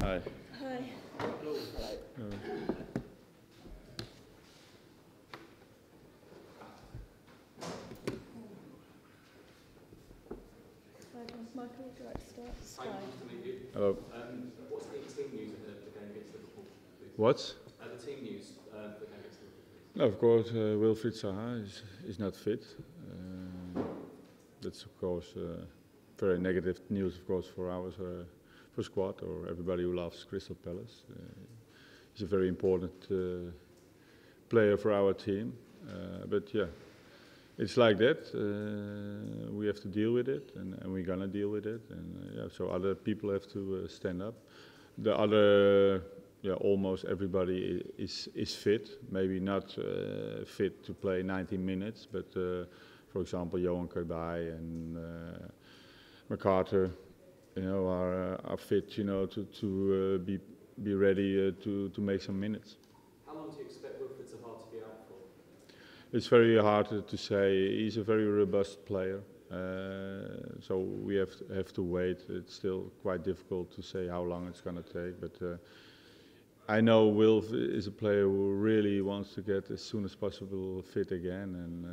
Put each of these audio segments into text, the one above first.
Hi. Hi. Hello. Michael, would you like to start? Hi, nice to meet you. Hello. What's the team news ahead of the game against Liverpool, please? What? The team news for the game against Liverpool, please. No, of course, Wilfried Zaha is not fit. That's of course very negative news, of course, for our for squad or everybody who loves Crystal Palace. He's a very important player for our team. But yeah, it's like that. We have to deal with it, and we're gonna deal with it. And yeah, so other people have to stand up. The other, yeah, almost everybody is fit. Maybe not fit to play 90 minutes, but for example, Johan Kirby and MacArthur, you know, are fit, you know, to be ready to make some minutes. How long do you expect Wilfried Zaha to be out for? It's very hard to say. He's a very robust player, so we have to wait. It's still quite difficult to say how long it's going to take. But I know Wilf is a player who really wants to get as soon as possible fit again, and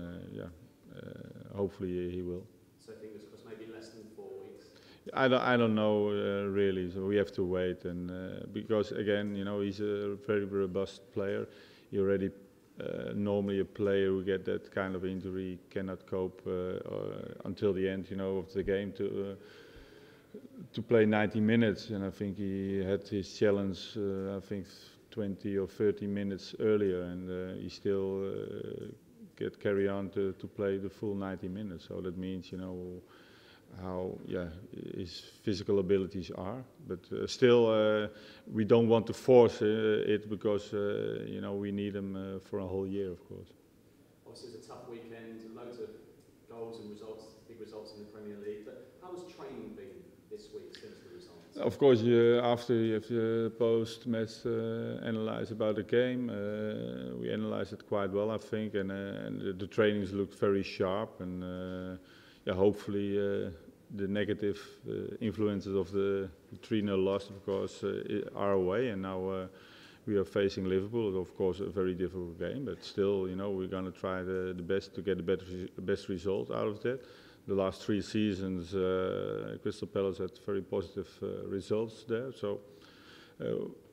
hopefully he will. So fingers crossed, maybe less than 4 weeks. I don't know really. So we have to wait, and because again, you know, he's a very robust player. He already. Normally a player who get that kind of injury cannot cope until the end, you know, of the game to play 90 minutes. And I think he had his challenge, I think 20 or 30 minutes earlier, and he still carry on to play the full 90 minutes. So that means, you know, how his physical abilities are, but still we don't want to force it because you know, we need him for a whole year, of course. Obviously it's a tough weekend, loads of goals and results, big results in the Premier League, but how has training been this week since the results? Of course, after you have the post-match analyze about the game, we analyzed it quite well, I think, and the trainings looked very sharp, and yeah, hopefully the negative influences of the 3-0 loss, of course, are away, and now we are facing Liverpool. Of course, a very difficult game, but still, you know, we're going to try the best to get the best result out of that. The last 3 seasons, Crystal Palace had very positive results there, so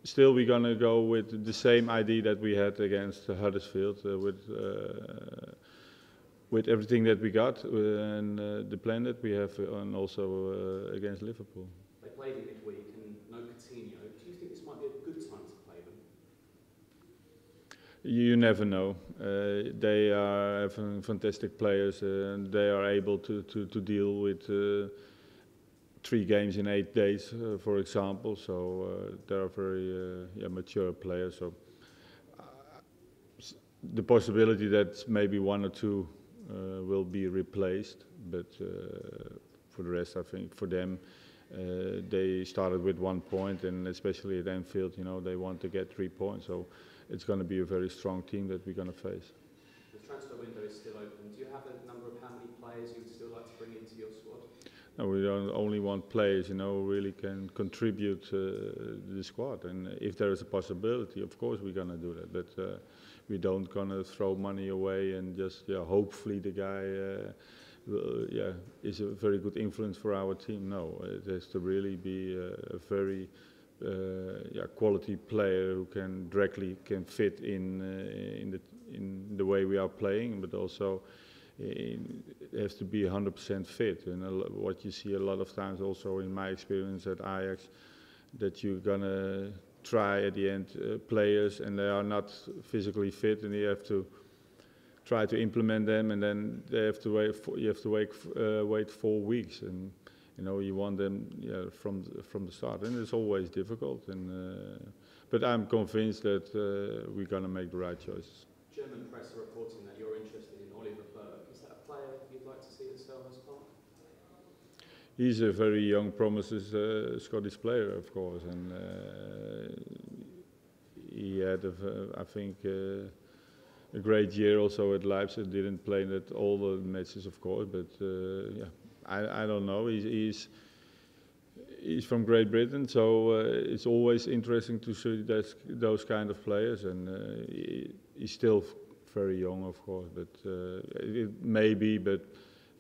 still we're going to go with the same idea that we had against Huddersfield, with everything that we got and the plan that we have, and also against Liverpool. They played in midweek and no Coutinho. Do you think this might be a good time to play them? You never know. They are having fantastic players, and they are able to deal with 3 games in 8 days, for example. So they are very mature players. So the possibility that maybe 1 or 2 will be replaced, but for the rest, I think for them, they started with 1 point, and especially at Anfield, you know, they want to get 3 points. So it's going to be a very strong team that we're going to face. The transfer window is still open. Do you have a number of how many players you would still like to bring into your squad? No, we don't only want players, you know, who really can contribute to the squad. And if there is a possibility, of course we're going to do that. But we don't going to throw money away and just, hopefully the guy is a very good influence for our team. No, it has to really be a very quality player who can directly fit in the way we are playing, but also it has to be 100% fit. And what you see a lot of times also in my experience at Ajax, that you're gonna try at the end players and they are not physically fit, and you have to try to implement them, and then they have to wait. You have to wait 4 weeks, and you know, you want them from the start, and it's always difficult. And but I'm convinced that we're gonna make the right choices. German press are reporting that you're interested in Oliver Berg. Is that a player you'd like to see at Selhurst Park? He's a very young, promises Scottish player, of course, and he had, I think, a great year also at Leipzig. Didn't play at all the matches, of course, but I don't know. He's from Great Britain, so it's always interesting to see those kind of players, and he's still very young, of course, but it may be, but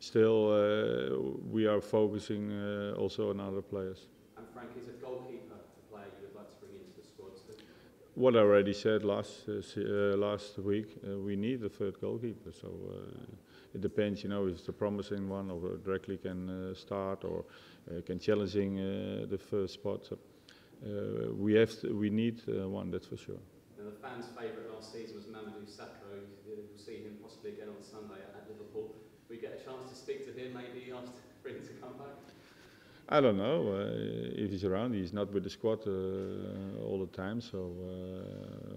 still we are focusing also on other players. And Frank, is a goalkeeper a player you would like to bring into the squad too? What I already said last week, we need a third goalkeeper, so it depends, if it's a promising one or directly can start or can challenging the first spot. So, we need one, that's for sure. Now, the fans' favourite last season was Mamadou Sakho. We'll see him possibly again on Sunday at Liverpool. We get a chance to speak to him, maybe ask for him to come back. I don't know if he's around. He's not with the squad all the time, so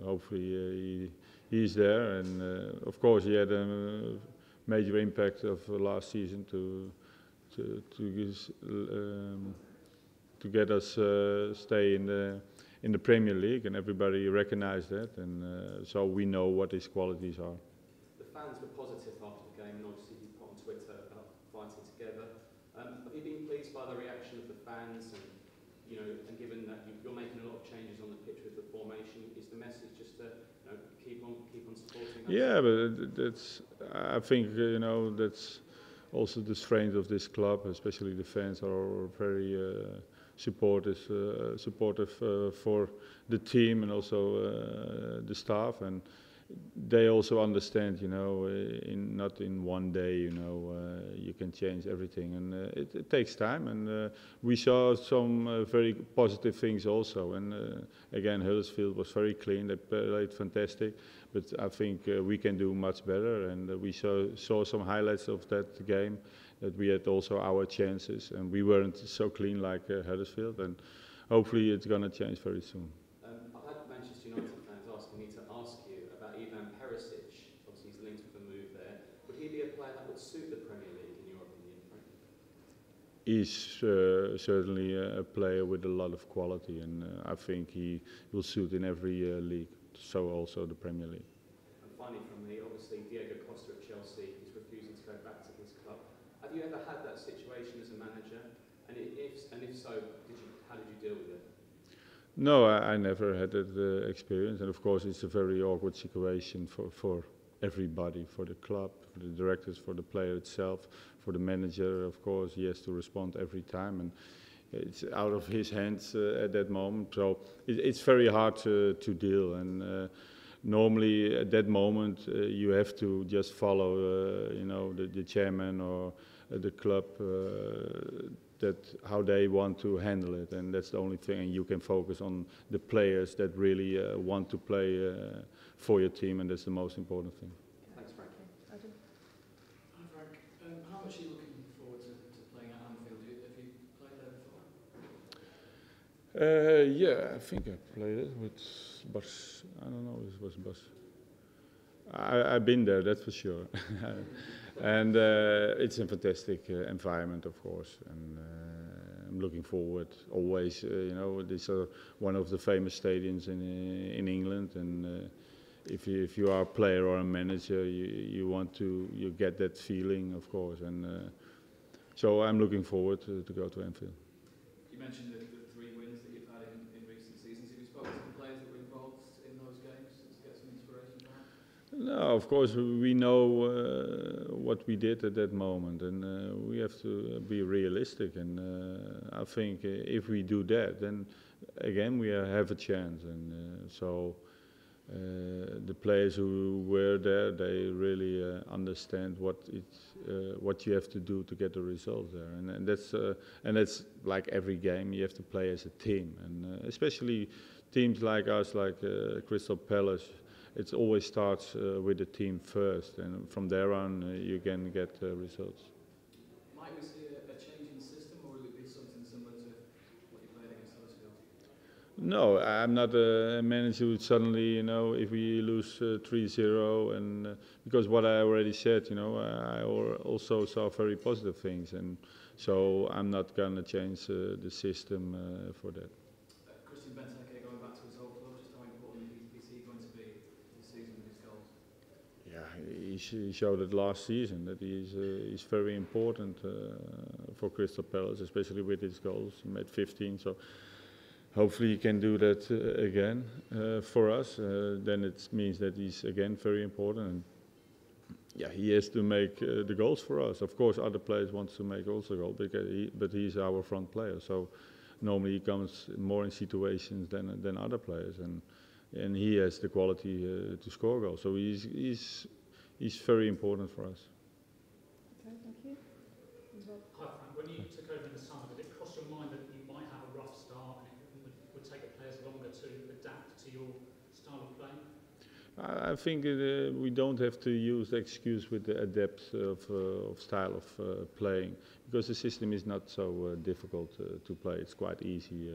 hopefully he's there. And of course, he had a major impact of last season to get us stay in the Premier League, and everybody recognized that, and so we know what his qualities are. The fans were positive after the game, and obviously you put on Twitter about fighting together. Have you been pleased by the reaction of the fans, and and given that you're making a lot of changes on the pitch with the formation, is the message just to keep on supporting us? Yeah, but I think that's also the strength of this club, especially the fans are very supportive for the team and also the staff, and they also understand, not in one day, you can change everything, and it takes time. And we saw some very positive things also. And again, Huddersfield was very clean; they played fantastic. But I think we can do much better. And we saw some highlights of that game, that we had also our chances, and we weren't so clean like Huddersfield. And hopefully, it's going to change very soon. I've had Manchester United fans asking me to ask you about Ivan Perisic. Obviously, he's linked with a move there. Would he be a player that would suit the Premier League, in your opinion, Frank? He's certainly a player with a lot of quality, and I think he will suit in every league, so also the Premier League. And finally from me, obviously Diego Costa at Chelsea is refusing to go back to his club. Have you ever had that situation as a manager? And if so, how did you deal with it? No, I never had that experience, and of course it's a very awkward situation for everybody, for the club, for the directors, for the player itself, for the manager. Of course, he has to respond every time, and it's out of his hands at that moment. So it's very hard to deal, and normally at that moment you have to just follow, the chairman or the club. That how they want to handle it, and that's the only thing. And you can focus on the players that really want to play for your team, and that's the most important thing. Thanks, Frank. Hi, Frank. How much are you looking forward to playing at Anfield? Have you played there before? Yeah, I think I played it with Bas. I don't know if it was Bas. I've been there, that's for sure. And it's a fantastic environment, of course, and I'm looking forward always. These are one of the famous stadiums in England, and if you are a player or a manager, you get that feeling, of course, and so I'm looking forward to go to Anfield. You mentioned the 3 wins that you've had in recent seasons. Have you spoken to the players that were involved in those games to get some inspiration perhaps? No, of course we know what we did at that moment, and we have to be realistic. And I think if we do that, then again we have a chance. And so the players who were there, they really understand what you have to do to get the result there. And that's like every game. You have to play as a team, and especially teams like us, like Crystal Palace. It always starts with the team first, and from there on you can get results. Might we see a change in the system, or will it be something similar to what you played against Huddersfield? No, I'm not a manager who suddenly, if we lose 3-0, and because what I already said, I also saw very positive things, and so I'm not gonna change the system for that. he showed it last season that he's very important for Crystal Palace, especially with his goals. He made 15, so hopefully he can do that again for us. Then it means that he's again very important. And yeah, he has to make the goals for us. Of course, other players want to make also goals, but he's our front player. So normally he comes more in situations than other players, and he has the quality to score goals. So he's very important for us. Okay, thank you. Hi Frank, when you took over in the summer, did it cross your mind that you might have a rough start and it would take the players longer to adapt to your style of play? I think we don't have to use the excuse with the adapt of style of playing, because the system is not so difficult to play. It's quite easy.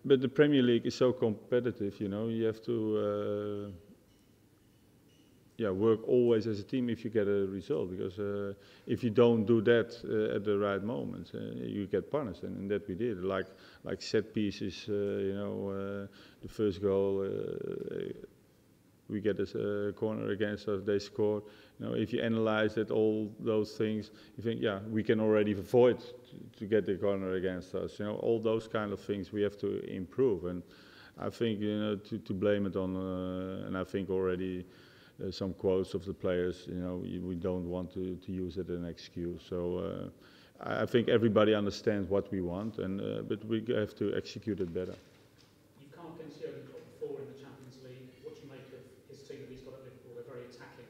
But the Premier League is so competitive, you know. You have to work always as a team if you get a result, because if you don't do that at the right moment, you get punished, and that we did. Like set pieces, you know, the first goal, we get a corner against us, they scored. You know, if you analyze that, all those things, you think, yeah, we can already avoid to get the corner against us. You know, all those kind of things we have to improve, and I think, you know, to blame it on, and I think already. Some quotes of the players, you know, we don't want to use it as an excuse. So I think everybody understands what we want, but we have to execute it better. You've come up against Jurgen Klopp before in the Champions League. What do you make of his team that he's got at Liverpool? They're very attacking.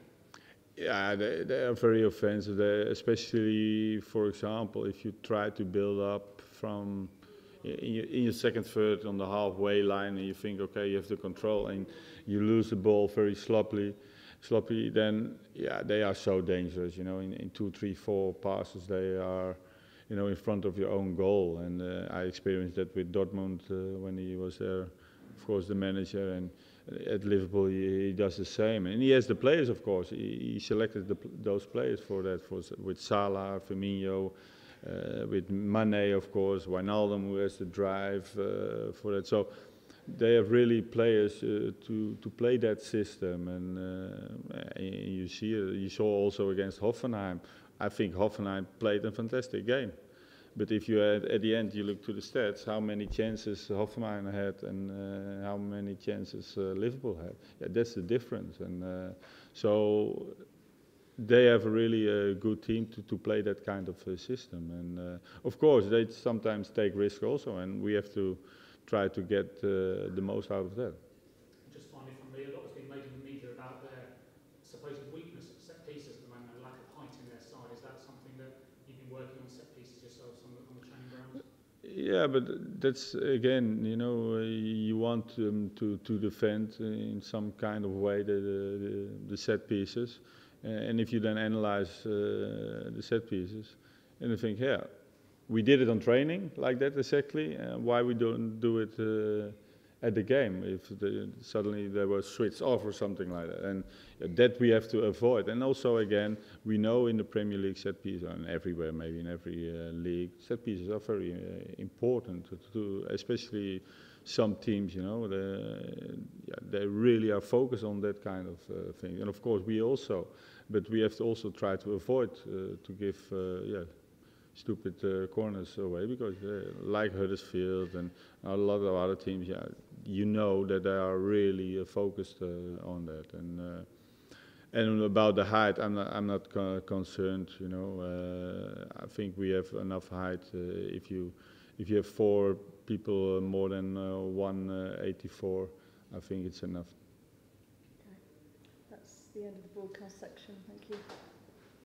Yeah, they are very offensive, especially, for example, if you try to build up from in your second third on the halfway line, and you think, okay, you have the control, and you lose the ball very sloppily, then yeah, they are so dangerous. You know, in 2, 3, 4 passes, they are, you know, in front of your own goal. And I experienced that with Dortmund when he was there, of course, the manager, and at Liverpool he does the same. And he has the players, of course. He selected those players for that, with Salah, Firmino, with Mane, of course, Wijnaldum, who has the drive for that. So they have really players to play that system, and you see it. You saw also against Hoffenheim. I think Hoffenheim played a fantastic game, but if you at the end you look to the stats, how many chances Hoffenheim had and how many chances Liverpool had, yeah, that's the difference. And so they have a really good team to play that kind of system, and of course they sometimes take risk also, and we have to try to get the most out of that. Just finally from me, a lot has been made in the media about their supposed weakness at set pieces at the moment, and lack of height in their side. Is that something that you've been working on set pieces yourselves on the training grounds? Yeah, but that's again, you know, you want them to defend in some kind of way the set pieces, and if you then analyze the set pieces, and you think, yeah, we did it on training like that exactly. Why we don't do it at the game if suddenly they were switched off or something like that? And that we have to avoid. And also again, we know in the Premier League set pieces, and everywhere, maybe in every league, set pieces are very important to especially some teams. You know, they really are focused on that kind of thing. And of course we also, but we have to also try to avoid to give stupid corners away, because like Huddersfield and a lot of other teams, yeah, you know that they are really focused on that. And about the height, I'm not concerned. You know, I think we have enough height. If you have 4 people more than 184, I think it's enough. Okay, that's the end of the broadcast section. Thank you.